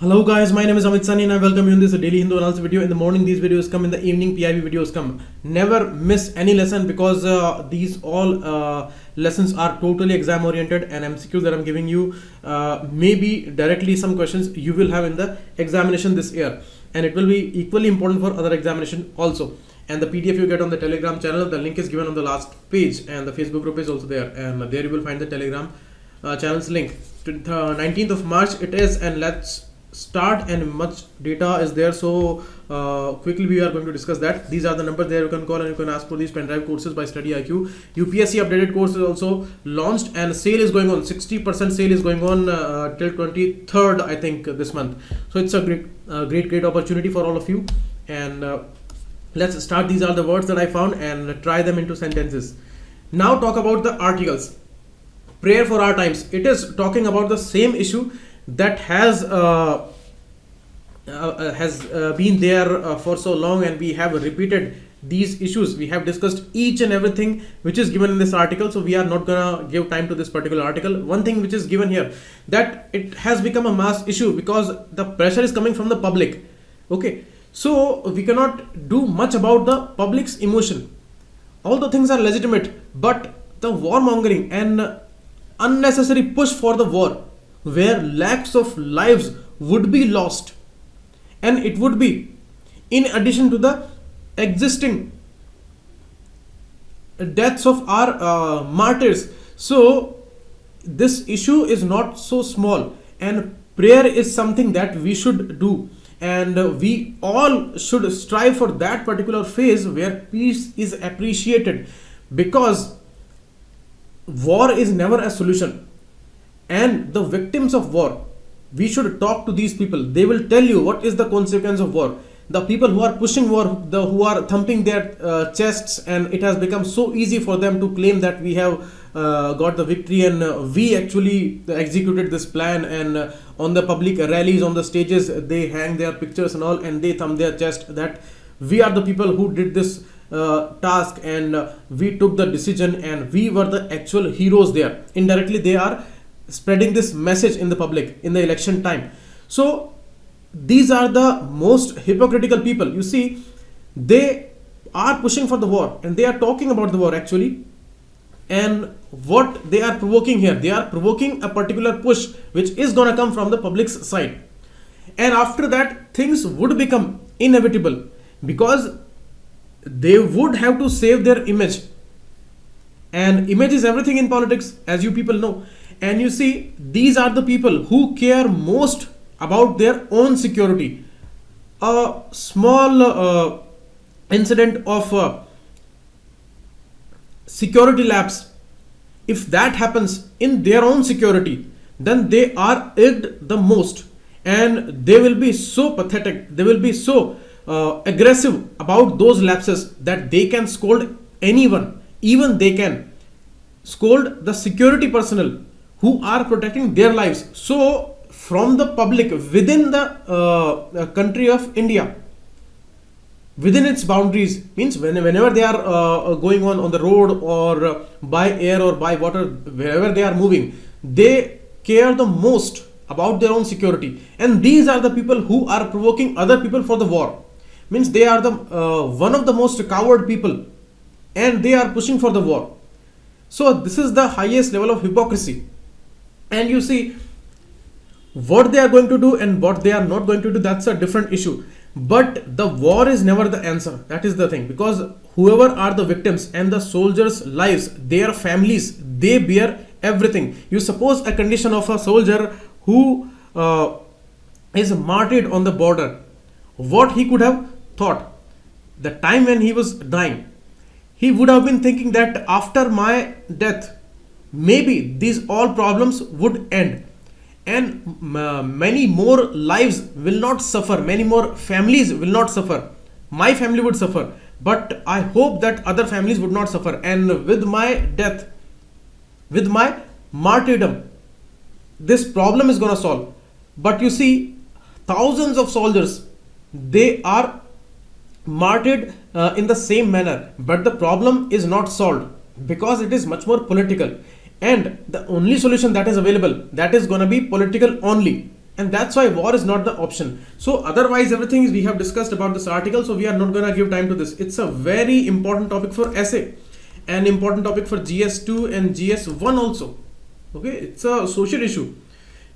Hello guys, my name is Amit Sani and I welcome you in this daily Hindu analysis video. In the morning these videos come, in the evening PIB videos come. Never miss any lesson because these all lessons are totally exam oriented, and MCQs that I'm giving you maybe directly some questions you will have in the examination this year, and it will be equally important for other examination also. And the PDF you get on the Telegram channel, the link is given on the last page, and the Facebook group is also there, and there you will find the Telegram channel's link. 19th of March it is, and let's start, and much data is there, so quickly we are going to discuss that. These are the numbers there you can call, and you can ask for these pen drive courses by StudyIQ. UPSC updated course is also launched, and sale is going on. 60% sale is going on till 23rd I think this month, so it's a great opportunity for all of you. And let's start. These are the words that I found and try them into sentences. Now talk about the articles. Prayer for our times. It is talking about the same issue that has been there for so long, and we have repeated these issues. We have discussed each and everything which is given in this article, so we are not gonna give time to this particular article. One thing which is given here, that it has become a mass issue because the pressure is coming from the public. Okay, so we cannot do much about the public's emotion. All the things are legitimate, but the warmongering and unnecessary push for the war, where lakhs of lives would be lost, and it would be in addition to the existing deaths of our martyrs. So this issue is not so small, and prayer is something that we should do, and we all should strive for that particular phase where peace is appreciated, because war is never a solution. And the victims of war, we should talk to these people. They will tell you what is the consequence of war. The people who are pushing war, who are thumping their chests, and it has become so easy for them to claim that we have got the victory, and we actually executed this plan, and on the public rallies, on the stages, they hang their pictures and all, and they thump their chest that we are the people who did this task, and we took the decision, and we were the actual heroes there. Indirectly they are spreading this message in the public in the election time. So these are the most hypocritical people. You see, they are pushing for the war, and they are talking about the war actually, and what they are provoking here, they are provoking a particular push which is gonna come from the public's side, and after that things would become inevitable, because they would have to save their image, and image is everything in politics, as you people know. And you see, these are the people who care most about their own security. A small incident of security lapse, if that happens in their own security, then they are egged the most, and they will be so pathetic, they will be so aggressive about those lapses that they can scold anyone. Even they can scold the security personnel who are protecting their lives. So from the public within the country of India, within its boundaries, means whenever they are going on the road, or by air or by water, wherever they are moving, they care the most about their own security. And these are the people who are provoking other people for the war. Means they are the one of the most coward people, and they are pushing for the war. So this is the highest level of hypocrisy. And you see, what they are going to do and what they are not going to do, that's a different issue. But the war is never the answer. That is the thing, because whoever are the victims and the soldiers' lives, their families, they bear everything. You suppose a condition of a soldier who is martyred on the border, what he could have thought the time when he was dying. He would have been thinking that after my death, maybe these all problems would end, and many more lives will not suffer, many more families will not suffer. My family would suffer, but I hope that other families would not suffer, and with my death, with my martyrdom, this problem is gonna solve. But you see, thousands of soldiers, they are martyred in the same manner, but the problem is not solved because it is much more political. And the only solution that is available, that is going to be political only. and that's why war is not the option. So otherwise everything is we have discussed about this article, so we are not going to give time to this. It's a very important topic for essay, an important topic for GS2 and GS1 also. Okay, it's a social issue.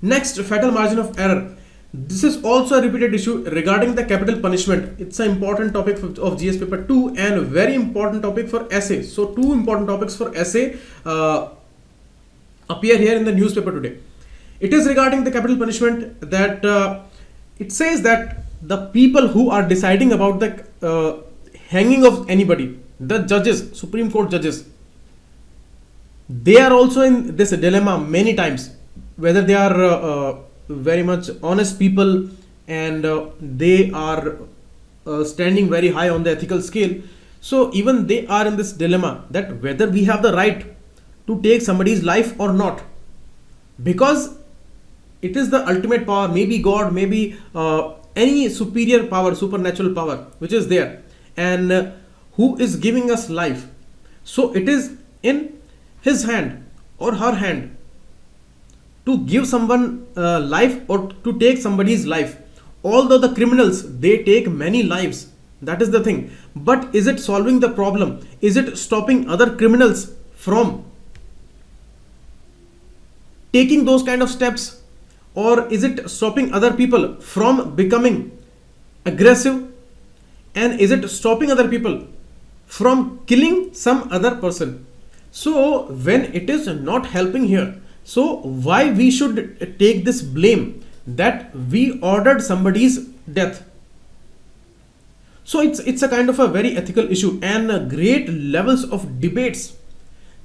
Next, fatal margin of error. This is also a repeated issue regarding the capital punishment. It's an important topic of GS paper 2 and a very important topic for essay. So two important topics for essay appear here in the newspaper today. It is regarding the capital punishment that it says that the people who are deciding about the hanging of anybody, the judges, Supreme Court judges, they are also in this dilemma many times, whether they are very much honest people and they are standing very high on the ethical scale. So even they are in this dilemma that whether we have the right to take somebody's life or not, because it is the ultimate power, maybe God, maybe any superior power, supernatural power which is there, and who is giving us life. So it is in his hand or her hand to give someone life or to take somebody's life. Although the criminals, they take many lives, that is the thing, but is it solving the problem? Is it stopping other criminals from taking those kind of steps, or is it stopping other people from becoming aggressive, and is it stopping other people from killing some other person? So when it is not helping here, so why we should take this blame that we ordered somebody's death? So it's a kind of a very ethical issue, and great levels of debates,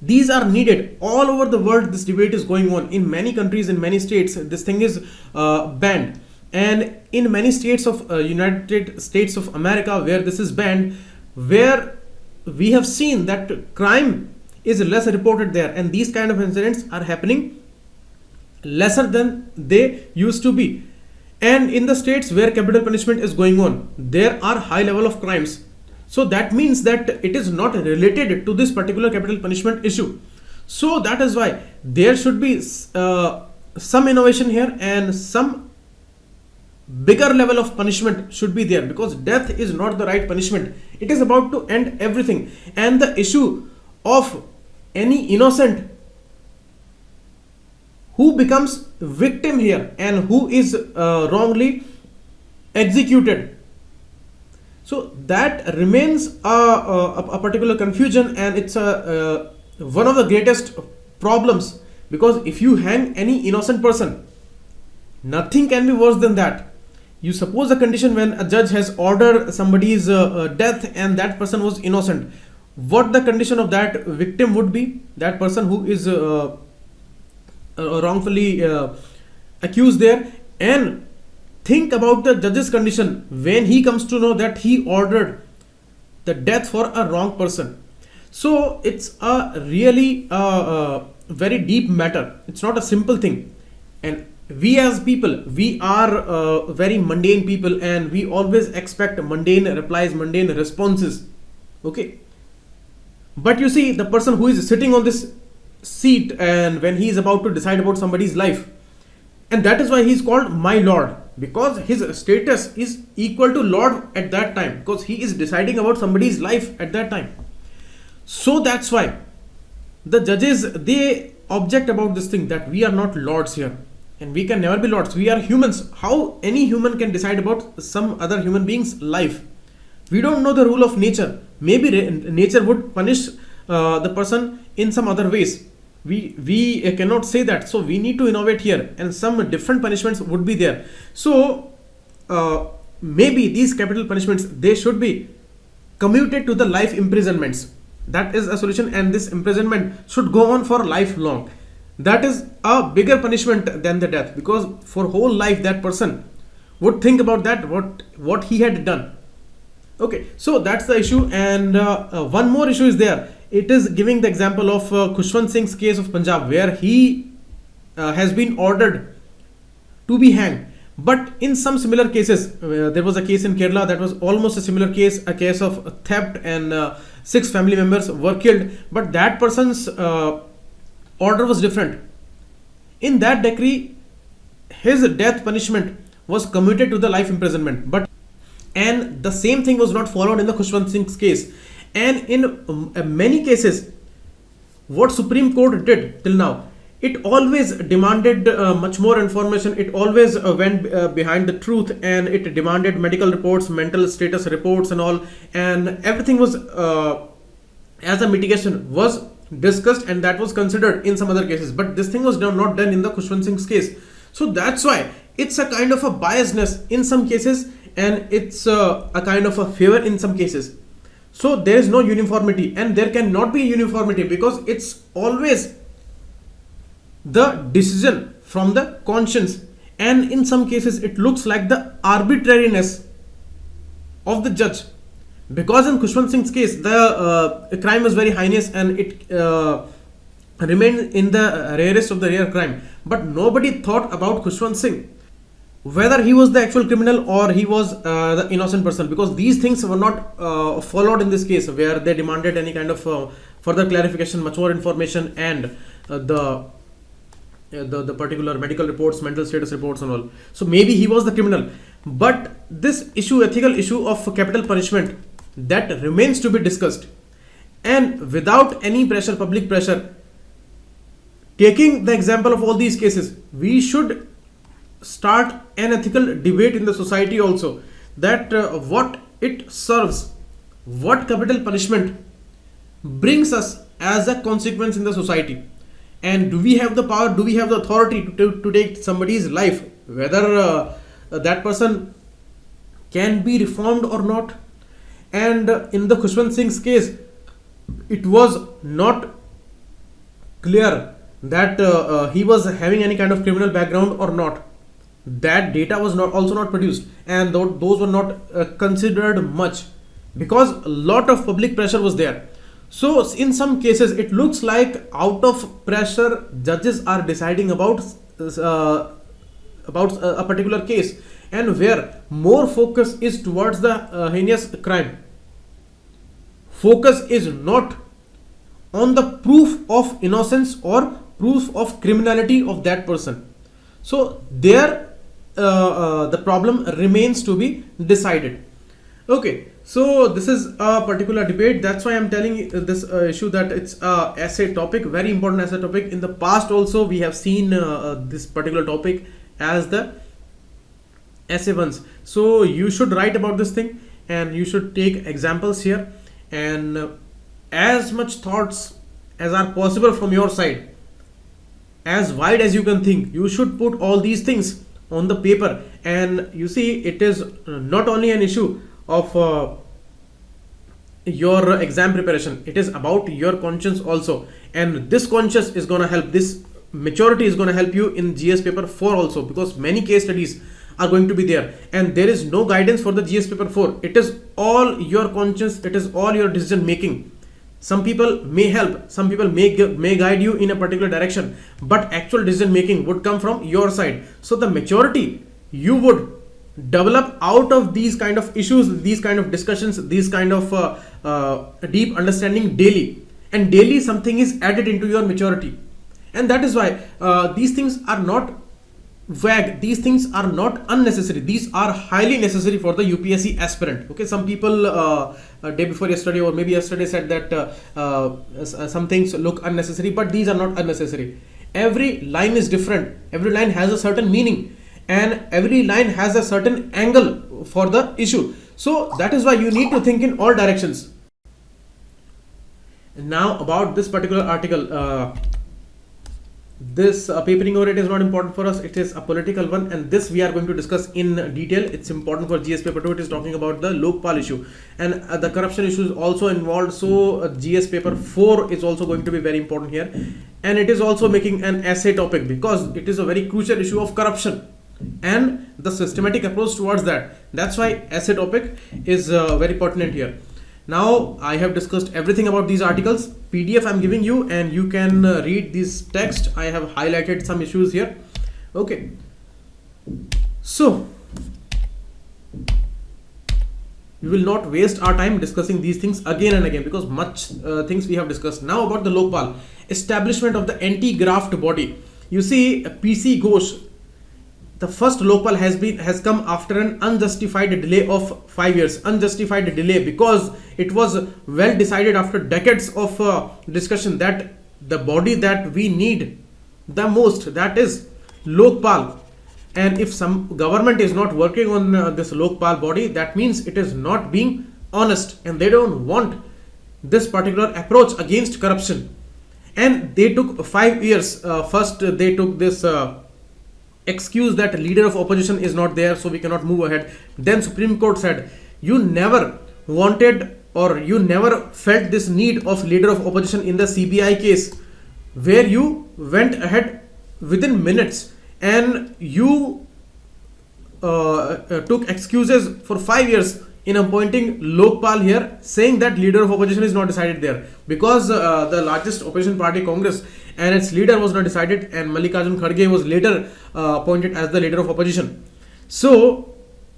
these are needed all over the world. This debate is going on in many countries, in many states. This thing is banned, and in many states of United States of America where this is banned, where we have seen that crime is less reported there, and these kind of incidents are happening lesser than they used to be. And in the states where capital punishment is going on, there are high level of crimes. So that means that it is not related to this particular capital punishment issue. So that is why there should be some innovation here, and some bigger level of punishment should be there, because death is not the right punishment. It is about to end everything, and the issue of any innocent who becomes victim here and who is wrongly executed, so that remains a particular confusion, and it's one of the greatest problems, because if you hang any innocent person, nothing can be worse than that. You suppose a condition when a judge has ordered somebody's death and that person was innocent, what the condition of that victim would be, that person who is wrongfully accused there. And think about the judge's condition when he comes to know that he ordered the death for a wrong person. So it's a really very deep matter. It's not a simple thing, and we as people, we are very mundane people, and we always expect mundane replies, mundane responses. Okay, but you see, the person who is sitting on this seat, and when he is about to decide about somebody's life, and that is why he is called my lord, because his status is equal to lord at that time, because he is deciding about somebody's life at that time. So that's why the judges, they object about this thing, that we are not lords here, and we can never be lords. We are humans. How any human can decide about some other human being's life? We don't know the rule of nature. Maybe nature would punish the person in some other ways. We cannot say that. So we need to innovate here, and some different punishments would be there. So maybe these capital punishments, they should be commuted to the life imprisonments. That is a solution, and this imprisonment should go on for lifelong. That is a bigger punishment than the death, because for whole life that person would think about that, what he had done. Okay, so that's the issue. And one more issue is there. It is giving the example of Khushwant Singh's case of Punjab, where he has been ordered to be hanged. But in some similar cases, there was a case in Kerala that was almost a similar case, a case of theft, and 6 family members were killed. But that person's order was different. In that decree, his death punishment was commuted to the life imprisonment. But and the same thing was not followed in the Khushwant Singh's case. And in many cases, what Supreme Court did till now, it always demanded much more information. It always went behind the truth, and it demanded medical reports, mental status reports and all, and everything was as a mitigation was discussed, and that was considered in some other cases. But this thing was not done in the Khushwant Singh's case. So that's why it's a kind of a biasness in some cases, and it's a kind of a favor in some cases. So there is no uniformity, and there cannot be uniformity because it's always the decision from the conscience, and in some cases it looks like the arbitrariness of the judge, because in Khushwant Singh's case the crime was very heinous, and it remained in the rarest of the rare crime. But nobody thought about Khushwant Singh, whether he was the actual criminal or he was the innocent person, because these things were not followed in this case, where they demanded any kind of further clarification, much more information, and the particular medical reports, mental status reports and all. So maybe he was the criminal, but this issue, ethical issue of capital punishment, that remains to be discussed. And without any pressure, public pressure, taking the example of all these cases, we should start an ethical debate in the society also, that what it serves, what capital punishment brings us as a consequence in the society. And do we have the power, do we have the authority to take somebody's life, whether that person can be reformed or not. And in the Khushwant Singh's case, it was not clear that he was having any kind of criminal background or not. That data was also not produced, and those were not considered much, because a lot of public pressure was there. So in some cases it looks like out of pressure judges are deciding about a particular case, and where more focus is towards the heinous crime. Focus is not on the proof of innocence or proof of criminality of that person. So there the problem remains to be decided. Okay, so this is a particular debate. That's why I'm telling you this issue, that it's a essay topic, very important essay topic. In the past also we have seen this particular topic as the essay ones. So you should write about this thing, and you should take examples here, and as much thoughts as are possible from your side, as wide as you can think, you should put all these things on the paper. And you see, it is not only an issue of your exam preparation, it is about your conscience also, and this conscience is going to help, this maturity is going to help you in GS paper 4 also, because many case studies are going to be there, and there is no guidance for the GS paper 4. It is all your conscience, it is all your decision making. Some people may help, some people may guide you in a particular direction, but actual decision making would come from your side. So the maturity you would develop out of these kind of issues, these kind of discussions, these kind of deep understanding daily, and daily something is added into your maturity. And that is why these things are not vague, these things are not unnecessary, these are highly necessary for the UPSC aspirant. Okay, some people day before yesterday or maybe yesterday said that some things look unnecessary, but these are not unnecessary. Every line is different, every line has a certain meaning, and every line has a certain angle for the issue. So that is why you need to think in all directions. Now about this particular article, this papering over it is not important for us, it is a political one, and this we are going to discuss in detail. It's important for GS paper 2. It is talking about the LOKPAL issue, and the corruption issue is also involved. So GS paper 4 is also going to be very important here, and it is also making an essay topic, because it is a very crucial issue of corruption and the systematic approach towards that. That's why essay topic is very pertinent here. Now I have discussed everything about these articles. PDF I'm giving you, and you can read this text. I have highlighted some issues here. Okay, so we will not waste our time discussing these things again and again, because much things we have discussed. Now about the LOKPAL, establishment of the anti-graft body. You see, PC Ghosh, the first Lokpal has come after an unjustified delay of 5 years. Unjustified delay because it was well decided after decades of discussion that the body that we need the most, that is Lokpal. And if some government is not working on this Lokpal body, that means it is not being honest, and they don't want this particular approach against corruption. And they took 5 years. First they took this excuse that leader of opposition is not there, so we cannot move ahead. Then Supreme Court said, you never wanted or you never felt this need of leader of opposition in the CBI case, where you went ahead within minutes and you took excuses for 5 years in appointing Lokpal here, saying that leader of opposition is not decided there because the largest opposition party, Congress, and its leader was not decided, and Mallikarjun Kharge was later appointed as the leader of opposition. So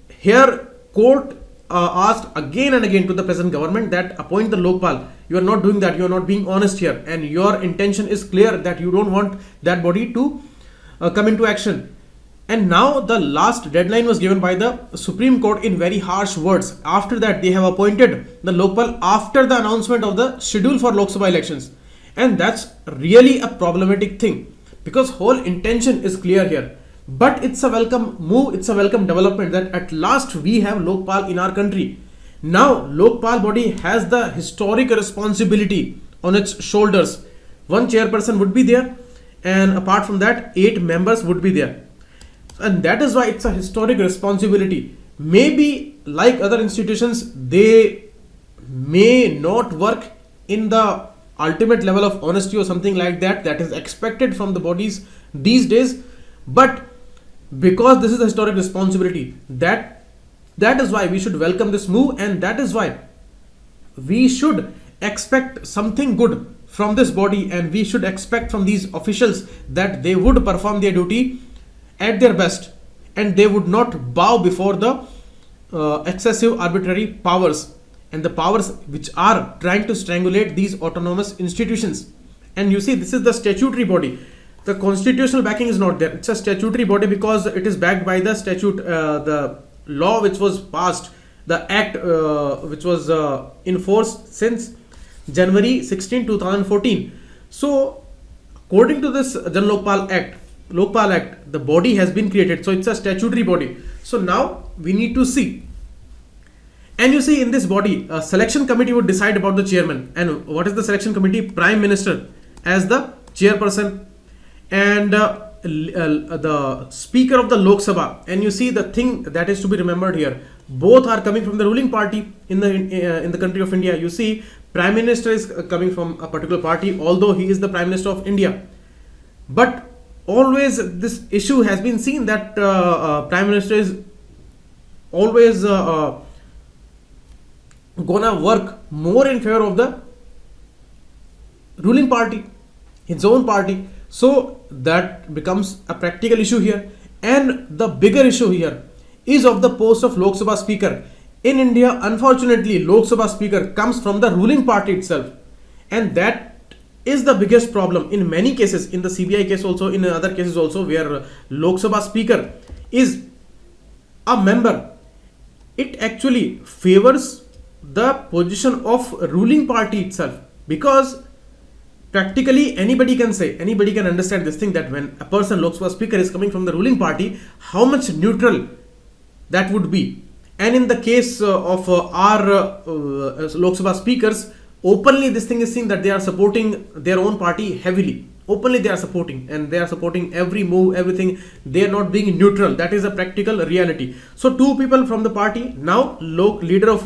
here court asked again and again to the present government that appoint the Lokpal. You are not doing that. You are not being honest here, and your intention is clear that you don't want that body to come into action. And now the last deadline was given by the Supreme Court in very harsh words. After that, they have appointed the Lokpal after the announcement of the schedule for Lok Sabha elections. And that's really a problematic thing because whole intention is clear here. But it's a welcome move, it's a welcome development that at last we have Lokpal in our country. Now Lokpal body has the historic responsibility on its shoulders. One chairperson would be there, and apart from that 8 members would be there. And that is why it's a historic responsibility. Maybe like other institutions, they may not work in the ultimate level of honesty or something like that is expected from the bodies these days, but because this is a historic responsibility, that is why we should welcome this move, and that is why we should expect something good from this body, and we should expect from these officials that they would perform their duty at their best and they would not bow before the excessive arbitrary powers and the powers which are trying to strangulate these autonomous institutions. And you see, this is the statutory body. The constitutional backing is not there. It's a statutory body because it is backed by the statute, the law which was passed, the act which was in force since January 16, 2014. So according to this Lokpal Act, the body has been created. So it's a statutory body. So now we need to see. And you see, in this body, a selection committee would decide about the chairman. And what is the selection committee? Prime Minister as the chairperson and the Speaker of the Lok Sabha. And you see, the thing that is to be remembered here, both are coming from the ruling party in the country of India. You see, Prime Minister is coming from a particular party, although he is the Prime Minister of India. But always this issue has been seen that Prime Minister is always gonna work more in favor of the ruling party, his own party. So that becomes a practical issue here. And the bigger issue here is of the post of Lok Sabha Speaker. In India, unfortunately, Lok Sabha Speaker comes from the ruling party itself, and that is the biggest problem in many cases, in the CBI case also, in other cases also, where Lok Sabha Speaker is a member. It actually favors the position of ruling party itself, because practically anybody can understand this thing, that when a person, Lok Sabha Speaker, is coming from the ruling party, how much neutral that would be. And in the case of our Lok Sabha speakers, openly this thing is seen that they are supporting their own party heavily. Openly they are supporting, and they are supporting every move, everything. They are not being neutral. That is a practical reality. So 2 people from the party, now leader of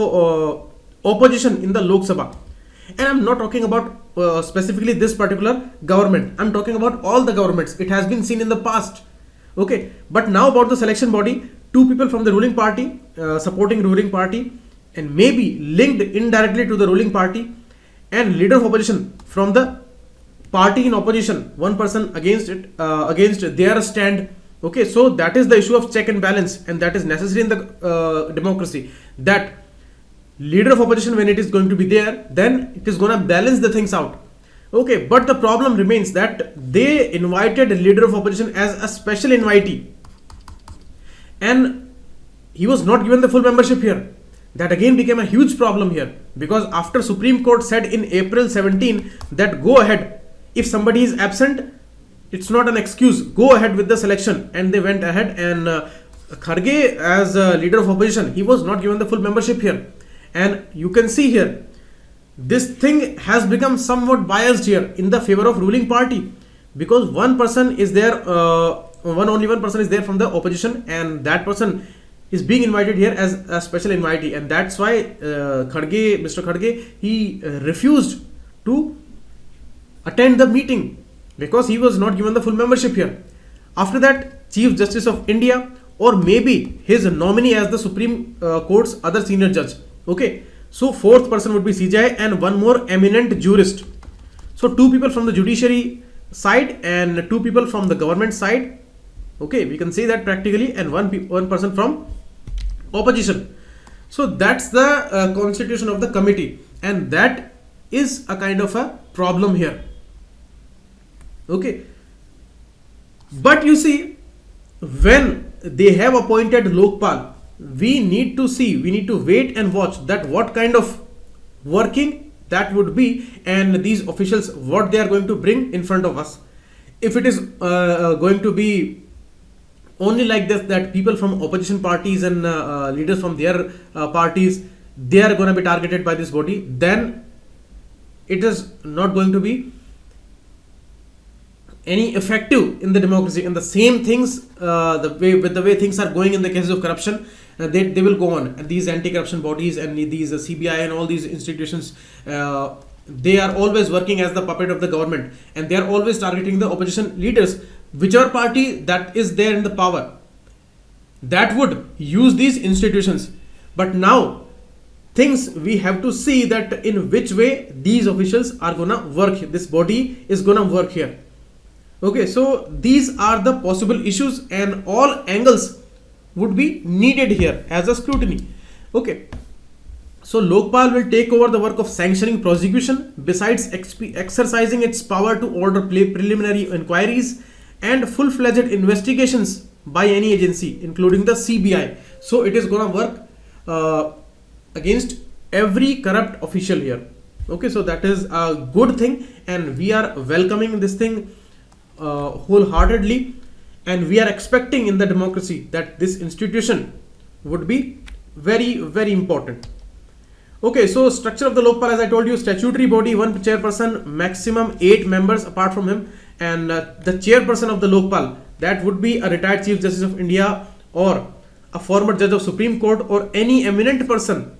opposition in the Lok Sabha. And I'm not talking about specifically this particular government. I'm talking about all the governments. It has been seen in the past. Okay, but now about the selection body, 2 people from the ruling party, supporting ruling party, and maybe linked indirectly to the ruling party, and leader of opposition from the party in opposition, 1 person against it, against their stand. Okay, so that is the issue of check and balance, and that is necessary in the democracy, that leader of opposition, when it is going to be there, then it is going to balance the things out. Okay, but the problem remains that they invited leader of opposition as a special invitee. and he was not given the full membership here. That again became a huge problem here, because after Supreme Court said in April 17 that go ahead, if somebody is absent, it's not an excuse, go ahead with the selection, and they went ahead, and Kharge as a leader of opposition, he was not given the full membership here. And you can see here, this thing has become somewhat biased here in the favor of ruling party, because one person is there, only one person is there from the opposition, and that person is being invited here as a special invitee, and that's why Mr. Kharge, he refused to attend the meeting because he was not given the full membership here. After that, Chief Justice of India, or maybe his nominee as the Supreme Court's other senior judge. Okay, so fourth person would be CJI and one more eminent jurist. So two people from the judiciary side and two people from the government side. Okay, we can say that practically, and one person from opposition. So that's the constitution of the committee, and that is a kind of a problem here. Okay, but you see, when they have appointed Lokpal, we need to wait and watch that what kind of working that would be, and these officials what they are going to bring in front of us. If it is going to be only like this, that people from opposition parties and leaders from their parties, they are going to be targeted by this body, then it is not going to be any effective in the democracy. And the same things, the way things are going in the cases of corruption, they will go on. And these anti-corruption bodies and these CBI and all these institutions, they are always working as the puppet of the government, and they are always targeting the opposition leaders. Whichever party that is there in the power, that would use these institutions. But now things we have to see that in which way these officials are gonna work, this body is gonna work here. Okay, so these are the possible issues, and all angles would be needed here as a scrutiny. Okay, so Lokpal will take over the work of sanctioning prosecution, besides exercising its power to order preliminary inquiries and full-fledged investigations by any agency, including the CBI. So it is going to work against every corrupt official here. Okay, so that is a good thing, and we are welcoming this thing wholeheartedly, and we are expecting in the democracy that this institution would be very, very important. Okay, so structure of the Lokpal, as I told you, statutory body, one chairperson, maximum 8 members apart from him, and the chairperson of the Lokpal, that would be a retired Chief Justice of India or a former judge of Supreme Court, or any eminent person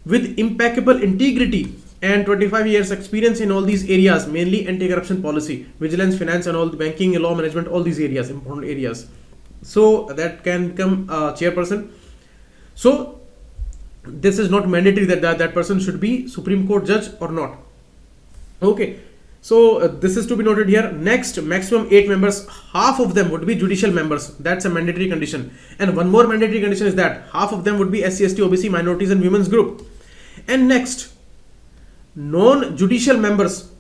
with impeccable integrity and 25 years experience in all these areas, mainly anti-corruption policy, vigilance, finance, and all the banking, law management, all these areas, important areas. So that can become a chairperson. So this is not mandatory that that person should be Supreme Court judge or not. Okay, so this is to be noted here. Next, maximum 8 members, half of them would be judicial members. That's a mandatory condition. And one more mandatory condition is that half of them would be SC, ST, OBC, minorities, and women's group. And next, non-judicial members,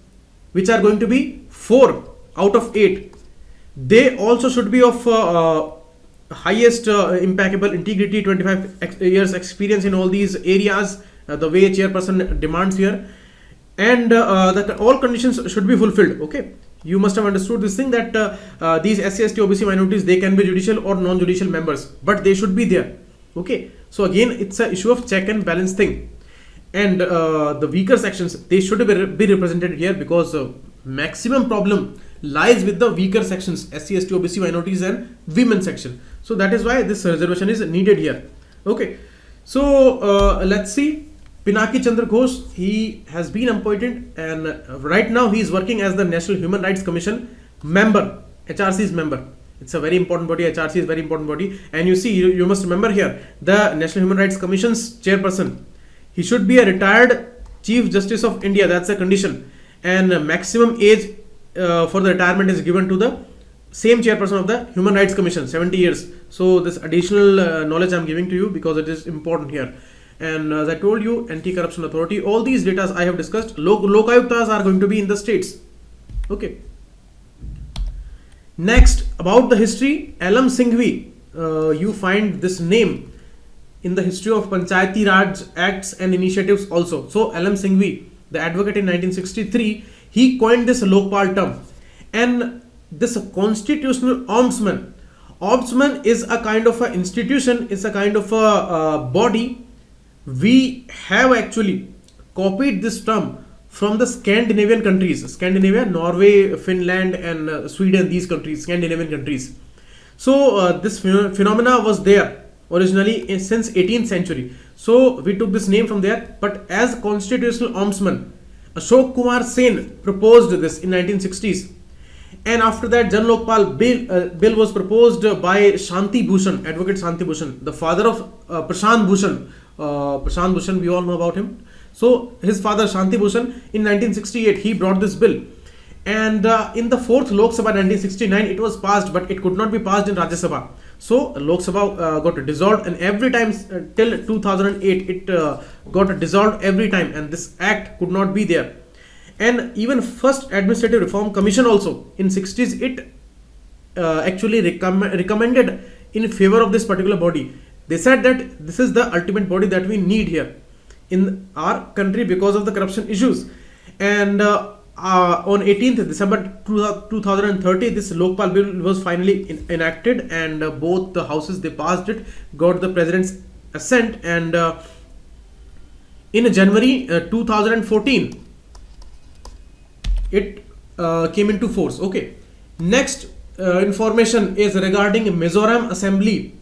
which are going to be 4 out of 8, they also should be of highest impeccable integrity, 25 years experience in all these areas, the way chairperson demands here, and that all conditions should be fulfilled. Okay, you must have understood this thing, that these SC, ST, OBC minorities, they can be judicial or non-judicial members, but they should be there. Okay, so again, it's an issue of check and balance thing. And the weaker sections, they should be represented here, because maximum problem lies with the weaker sections, SC, ST, OBC minorities, and women section. So that is why this reservation is needed here. Okay, so let's see. Pinaki Chandra Ghosh, he has been appointed, and right now he is working as the National Human Rights Commission member, HRC's member. It's a very important body. HRC is very important body, and you see, you must remember here, the National Human Rights Commission's chairperson, he should be a retired Chief Justice of India. That's a condition, and maximum age for the retirement is given to the same chairperson of the Human Rights Commission, 70 years. So this additional knowledge I'm giving to you because it is important here. And as I told you, anti-corruption authority, all these data I have discussed, Lokayuktas are going to be in the states. Okay. Next, about the history, Alam Singhvi, you find this name in the history of Panchayati Raj Acts and initiatives also. So L.M. Singhvi, the advocate in 1963, he coined this Lokpal term. And this constitutional ombudsman is a kind of an institution, is a kind of a body. We have actually copied this term from the Scandinavian countries, Scandinavia, Norway, Finland and Sweden, these countries, Scandinavian countries. So this phenomena was there originally since 18th century. So we took this name from there. But as constitutional ombudsman, Ashok Kumar Sen proposed this in 1960s. And after that, Jan Lokpal bill was proposed by Shanti Bhushan, Advocate Shanti Bhushan, the father of Prashant Bhushan. Prashant Bhushan, we all know about him. So his father Shanti Bhushan, in 1968, he brought this bill. And in the 4th Lok Sabha 1969, it was passed, but it could not be passed in Rajya Sabha. So Lok Sabha got dissolved, and every time till 2008, it got dissolved every time, and this act could not be there. And even first Administrative Reform Commission also in 60s, it actually recommended in favor of this particular body. They said that this is the ultimate body that we need here in our country because of the corruption issues. And on 18th December 2030, this Lokpal bill was finally enacted, and both the houses, they passed it, got the president's assent, and in January 2014 it came into force. Okay, next information is regarding Mizoram Assembly.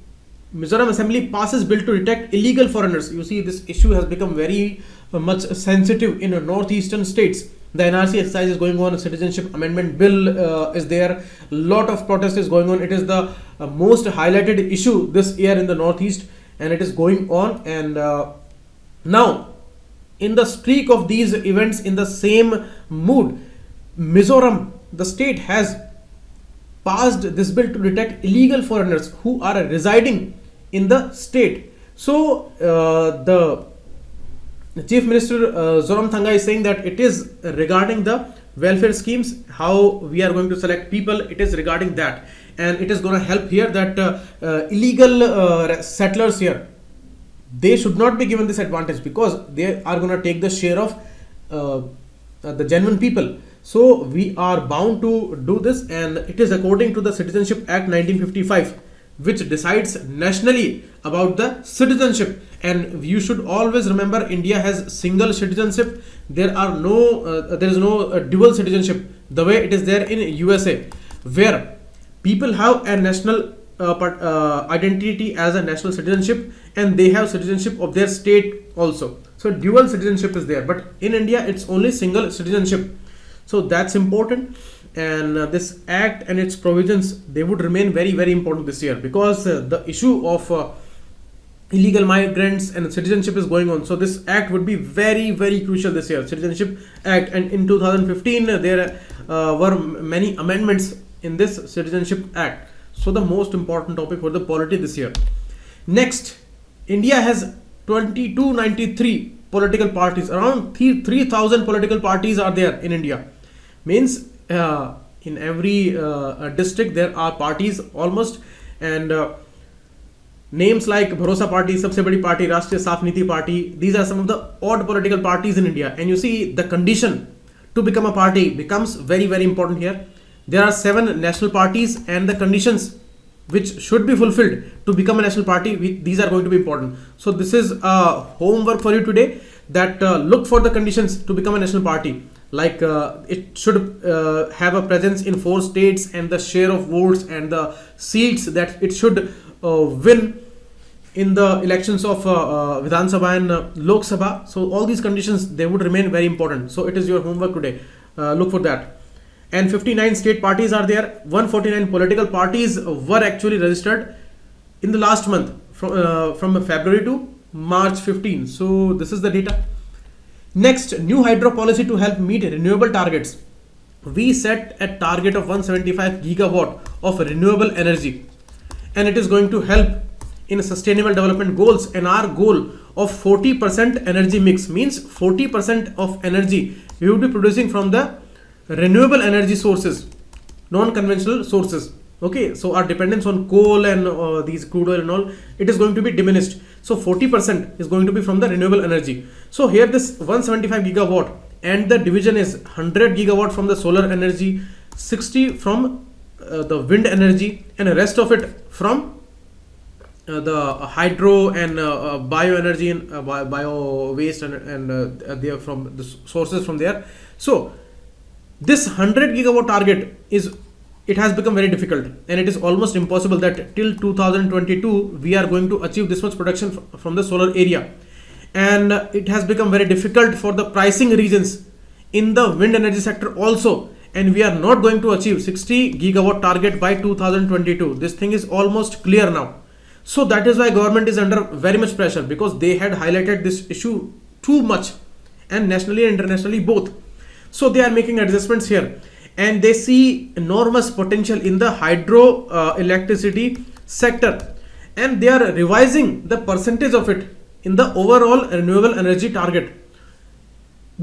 Mizoram Assembly passes bill to detect illegal foreigners. You see, this issue has become very much sensitive in northeastern states. The NRC exercise is going on, a citizenship amendment bill is there, lot of protest is going on. It is the most highlighted issue this year in the northeast, and it is going on. And now, in the streak of these events, in the same mood, Mizoram, the state, has passed this bill to detect illegal foreigners who are residing in the state. So the Chief Minister Zoramthanga is saying that it is regarding the welfare schemes, how we are going to select people. It is regarding that, and it is going to help here that illegal settlers here, they should not be given this advantage because they are going to take the share of the genuine people. So we are bound to do this, and it is according to the Citizenship Act 1955, which decides nationally about the citizenship. And you should always remember, India has single citizenship. There is no dual citizenship the way it is there in USA, where people have a national identity as a national citizenship, and they have citizenship of their state also. So dual citizenship is there, but in India it's only single citizenship. So that's important, and this act and its provisions, they would remain very, very important this year, because the issue of illegal migrants and citizenship is going on. So this act would be very, very crucial this year, Citizenship Act. And in 2015 there were many amendments in this Citizenship Act. So the most important topic for the polity this year. Next, India has 2293 political parties. Around 3,000 political parties are there in India. Means in every district there are parties almost, and names like Bharosa Party, Sabse Badi Party, Rashtriya Saaf Niti Party, these are some of the odd political parties in India. And you see, the condition to become a party becomes very, very important here. There are 7 national parties, and the conditions which should be fulfilled to become a national party, these are going to be important. So this is homework for you today, that look for the conditions to become a national party. Like it should have a presence in 4 states, and the share of votes and the seats that it should win in the elections of Vidhan Sabha and Lok Sabha. So all these conditions, they would remain very important. So it is your homework today. Look for that. And 59 state parties are there. 149 political parties were actually registered in the last month, from February to March 15. So this is the data. Next, new hydro policy to help meet renewable targets. We set a target of 175 gigawatt of renewable energy, and it is going to help in sustainable development goals. And our goal of 40% energy mix means 40% of energy we will be producing from the renewable energy sources, non-conventional sources. Okay, so our dependence on coal and these crude oil and all, it is going to be diminished. So 40% is going to be from the renewable energy. So here this 175 gigawatt and the division is 100 gigawatt from the solar energy, 60 from the wind energy, and the rest of it from the hydro and bioenergy and bio waste, and they are from the sources from there. So this 100 gigawatt target is, it has become very difficult, and it is almost impossible that till 2022 we are going to achieve this much production from the solar area, and it has become very difficult for the pricing regions in the wind energy sector also, and we are not going to achieve 60 gigawatt target by 2022. This thing is almost clear now. So that is why government is under very much pressure, because they had highlighted this issue too much, and nationally and internationally both. So they are making adjustments here, and they see enormous potential in the hydro electricity sector, and they are revising the percentage of it in the overall renewable energy target.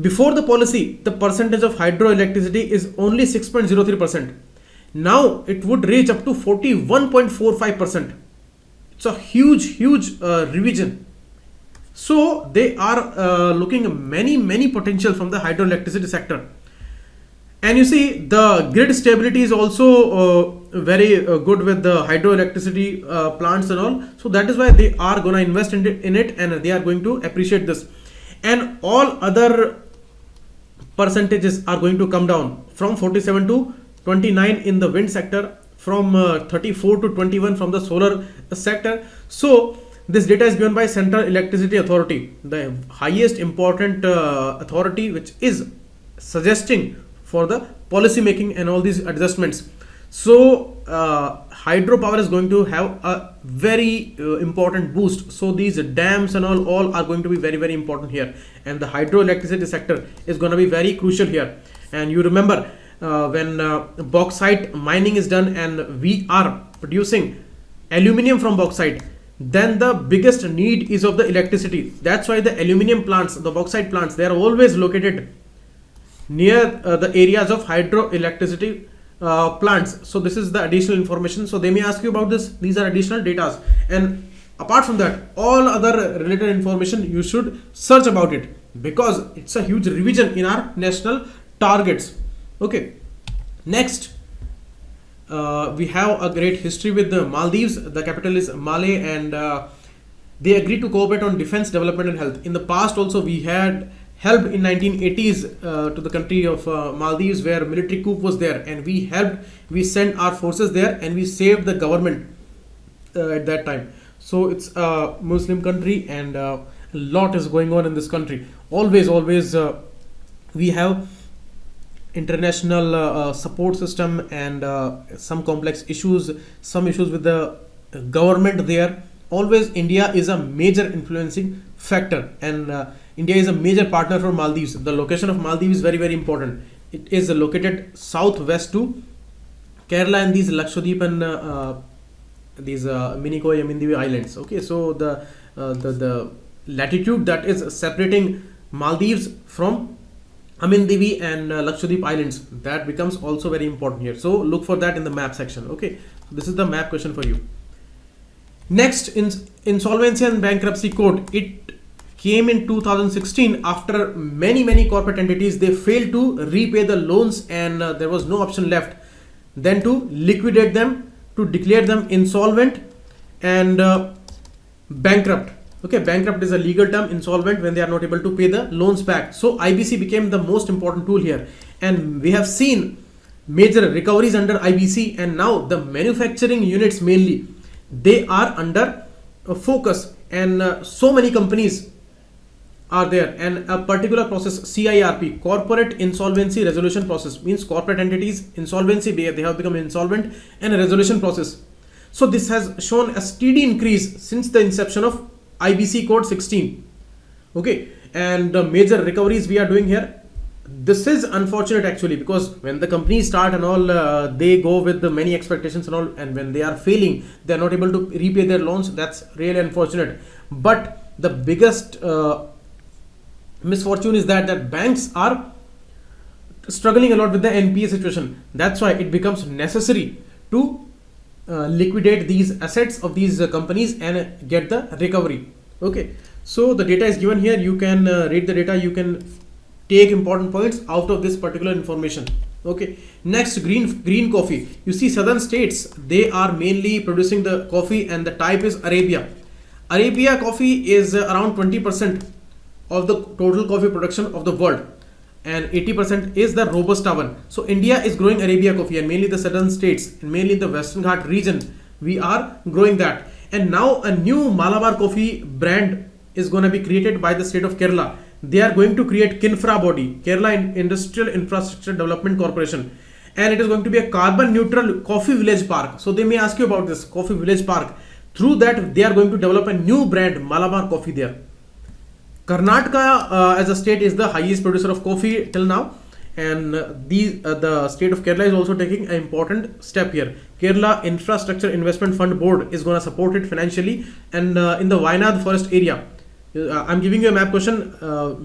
Before the policy, the percentage of hydroelectricity is only 6.03%. Now it would reach up to 41.45%. It's a huge revision. So they are looking many potential from the hydroelectricity sector. And you see, the grid stability is also very good with the hydroelectricity plants and all. So that is why they are going to invest in it, and they are going to appreciate this. And all other percentages are going to come down from 47 to 29 in the wind sector, from 34 to 21 from the solar sector. So this data is given by Central Electricity Authority, the highest important authority, which is suggesting for the policy making and all these adjustments. So hydropower is going to have a very important boost. So these dams and all are going to be very important here, and the hydroelectricity sector is going to be very crucial here. And you remember when bauxite mining is done and we are producing aluminium from bauxite, then the biggest need is of the electricity. That's why the aluminium plants, the bauxite plants, they are always located near the areas of hydroelectricity plants. So this is the additional information. So they may ask you about this. These are additional data, and apart from that, all other related information you should search about it, because it's a huge revision in our national targets. Okay, next we have a great history with the Maldives. The capital is Malé, and they agreed to cooperate on defense, development and health. In the past also we had helped in 1980s to the country of Maldives, where military coup was there, and we sent our forces there, and we saved the government at that time. So it's a Muslim country, and a lot is going on in this country. Always we have international support system, and some complex issues, some issues with the government there. Always India is a major influencing factor, and India is a major partner for Maldives. The location of Maldives is very important. It is located southwest to Kerala and these Lakshadweep and these Miniko Yamindivi islands. Okay, so the latitude that is separating Maldives from Amindivi and Lakshadweep islands, that becomes also very important here. So look for that in the map section. Okay, so this is the map question for you. Next, in Insolvency and Bankruptcy Code, it came in 2016 after many corporate entities, they failed to repay the loans, and there was no option left than to liquidate them, to declare them insolvent and bankrupt. Okay, bankrupt is a legal term, insolvent when they are not able to pay the loans back. So IBC became the most important tool here, and we have seen major recoveries under IBC, and now the manufacturing units mainly, they are under focus, and so many companies are there, and a particular process, CIRP, Corporate Insolvency Resolution Process, means corporate entities insolvency, they have become insolvent, and a resolution process. So this has shown a steady increase since the inception of IBC code 16. Okay, and the major recoveries we are doing here, this is unfortunate actually, because when the companies start and all, they go with the many expectations and all, and when they are failing, they are not able to repay their loans. That's really unfortunate. But the biggest misfortune is that banks are struggling a lot with the NPA situation. That's why it becomes necessary to liquidate these assets of these companies and get the recovery. Okay, so the data is given here. You can read the data, you can take important points out of this particular information. Okay, next, green coffee. You see, southern states, they are mainly producing the coffee, and the type is Arabia. Arabia coffee is around 20% of the total coffee production of the world, and 80% is the Robusta one. So India is growing Arabia coffee, and mainly the southern states and mainly the Western Ghat region, we are growing that. And now a new Malabar coffee brand is going to be created by the state of Kerala. They are going to create Kinfra body, Kerala Industrial Infrastructure Development Corporation, and it is going to be a carbon neutral coffee village park. So they may ask you about this coffee village park. Through that, they are going to develop a new brand, Malabar coffee there. Karnataka as a state is the highest producer of coffee till now, and the state of Kerala is also taking an important step here. Kerala Infrastructure Investment Fund Board is going to support it financially, and in the Wayanad forest area, I'm giving you a map question.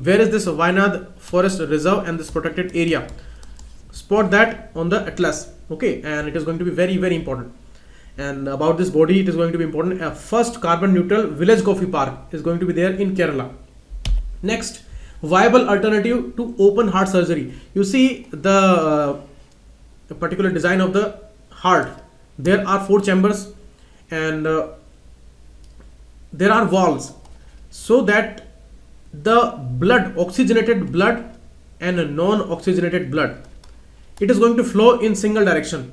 Where is this Wayanad forest reserve and this protected area? Spot that on the atlas. Okay, and it is going to be very, very important. And about this body, it is going to be important. A first carbon neutral village coffee park is going to be there in Kerala. Next, viable alternative to open heart surgery. You see the particular design of the heart. There are 4 chambers, and there are valves, so that the blood, oxygenated blood and non-oxygenated blood, it is going to flow in single direction.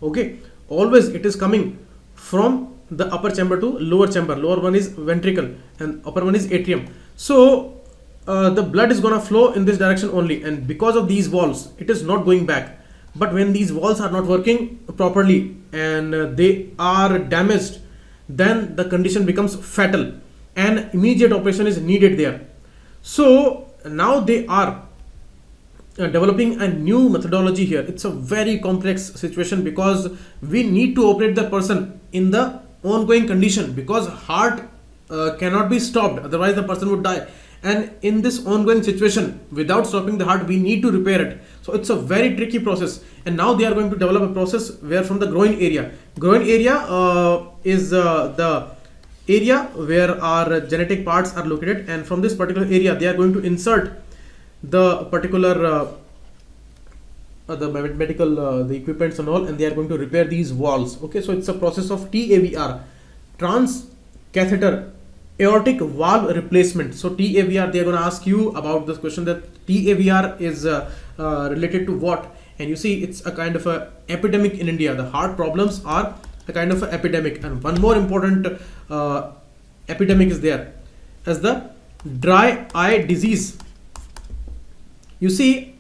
Okay, always it is coming from the upper chamber to lower chamber. Lower one is ventricle and upper one is atrium. So the blood is going to flow in this direction only, and because of these valves, it is not going back. But when these valves are not working properly and they are damaged, then the condition becomes fatal and immediate operation is needed there. So now they are developing a new methodology here. It's a very complex situation because we need to operate the person in the ongoing condition, because heart cannot be stopped, otherwise the person would die. And in this ongoing situation, without stopping the heart, we need to repair it. So it's a very tricky process, and now they are going to develop a process where from the groin area is the area where our genetic parts are located, and from this particular area they are going to insert the particular the medical the equipments and all, and they are going to repair these walls. Okay, so it's a process of TAVR, transcatheter aortic valve replacement. So TAVR, they are going to ask you about this question, that TAVR is related to what? And you see, it's a kind of a epidemic in India. The heart problems are a kind of an epidemic, and one more important epidemic is there as the dry eye disease. You see,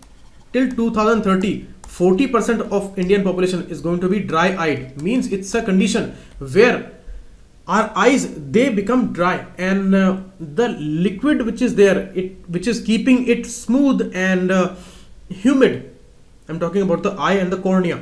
till 2030, 40% of Indian population is going to be dry-eyed. Means it's a condition where our eyes, they become dry, and the liquid which is there, which is keeping it smooth and humid. I'm talking about the eye and the cornea,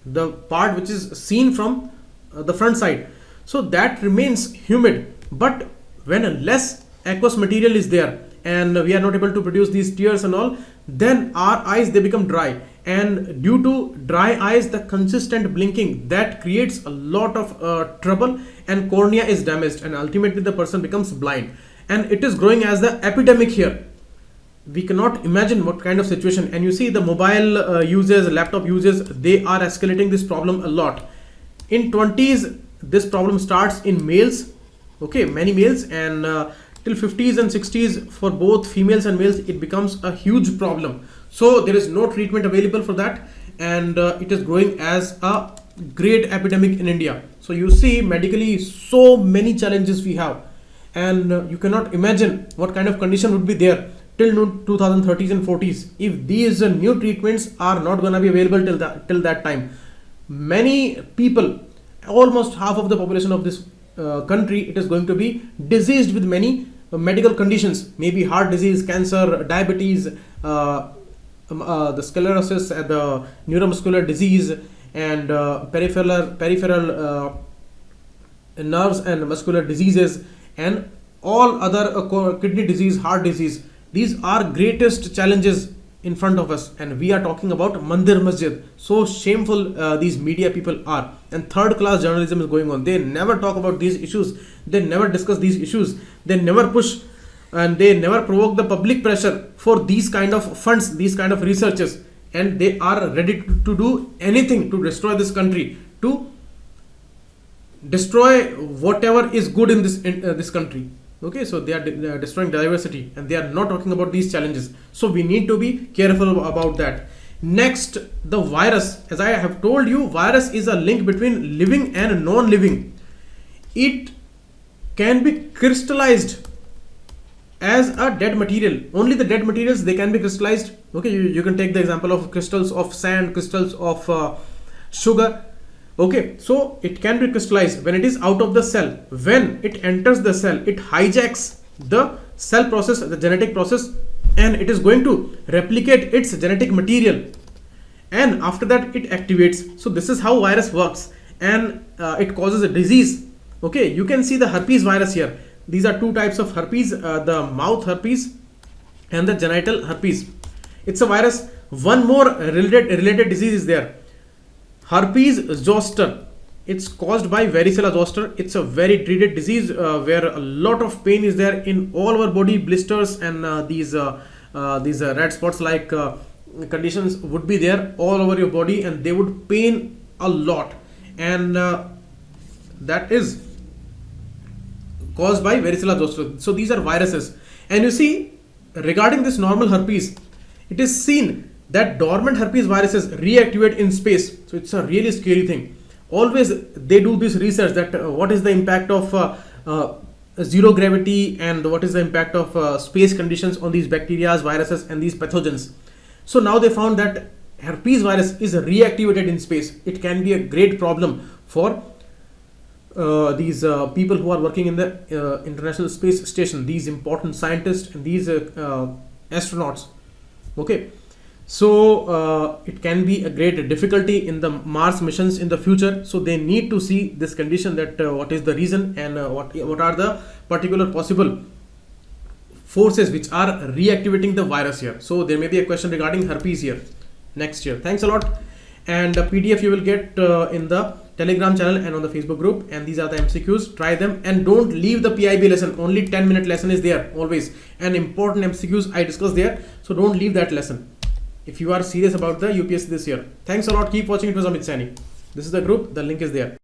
the part which is seen from the front side. So that remains humid, but when less aqueous material is there and we are not able to produce these tears and all, then our eyes, they become dry, and due to dry eyes, the consistent blinking, that creates a lot of trouble, and cornea is damaged, and ultimately the person becomes blind, and it is growing as the epidemic here. We cannot imagine what kind of situation. And you see the mobile users, laptop users, they are escalating this problem a lot. In 20s, this problem starts in males, okay, many males, and till 50s and 60s for both females and males, it becomes a huge problem. So there is no treatment available for that, and it is growing as a great epidemic in India. So you see, medically, so many challenges we have, and you cannot imagine what kind of condition would be there till 2030s and 40s if these new treatments are not going to be available till that time. Many people, almost half of the population of this country, it is going to be diseased with many medical conditions, maybe heart disease, cancer, diabetes, the sclerosis, the neuromuscular disease, and peripheral nerves and muscular diseases, and all other kidney disease, heart disease. These are greatest challenges in front of us, and we are talking about Mandir Masjid. So shameful these media people are, and third class journalism is going on. They never talk about these issues, they never discuss these issues, they never push and they never provoke the public pressure for these kind of funds, these kind of researches, and they are ready to do anything to destroy this country, to destroy whatever is good in this country. Okay, so they are destroying diversity, and they are not talking about these challenges. So we need to be careful about that. Next, the virus. As I have told you, virus is a link between living and non-living. It can be crystallized as a dead material. Only the dead materials, they can be crystallized. Okay, you can take the example of crystals of sand, crystals of sugar. Okay, so it can be crystallized when it is out of the cell. When it enters the cell, it hijacks the cell process, the genetic process, and it is going to replicate its genetic material, and after that it activates. So this is how virus works, and it causes a disease. Okay, you can see the herpes virus here. These are two types of herpes, the mouth herpes and the genital herpes. It's a virus. One more related disease is there, herpes zoster. It's caused by varicella zoster. It's a very dreaded disease where a lot of pain is there in all our body. Blisters and these red spots like conditions would be there all over your body, and they would pain a lot, and that is caused by varicella zoster. So these are viruses, and you see, regarding this normal herpes, it is seen that dormant herpes viruses reactivate in space. So it's a really scary thing. Always they do this research that what is the impact of zero gravity and what is the impact of space conditions on these bacteria, viruses and these pathogens. So now they found that herpes virus is reactivated in space. It can be a great problem for these people who are working in the International Space Station, these important scientists and these astronauts. Okay, so it can be a great difficulty in the Mars missions in the future. So they need to see this condition, that what is the reason and what are the particular possible forces which are reactivating the virus here. So there may be a question regarding herpes here next year. Thanks a lot, and the PDF you will get in the Telegram channel and on the Facebook group, and these are the MCQs. Try them and don't leave the PIB lesson. Only 10-minute lesson is there always, and important MCQs I discuss there, so don't leave that lesson if you are serious about the UPSC this year. Thanks a lot. Keep watching. It was Amit Saini. This is the group. The link is there.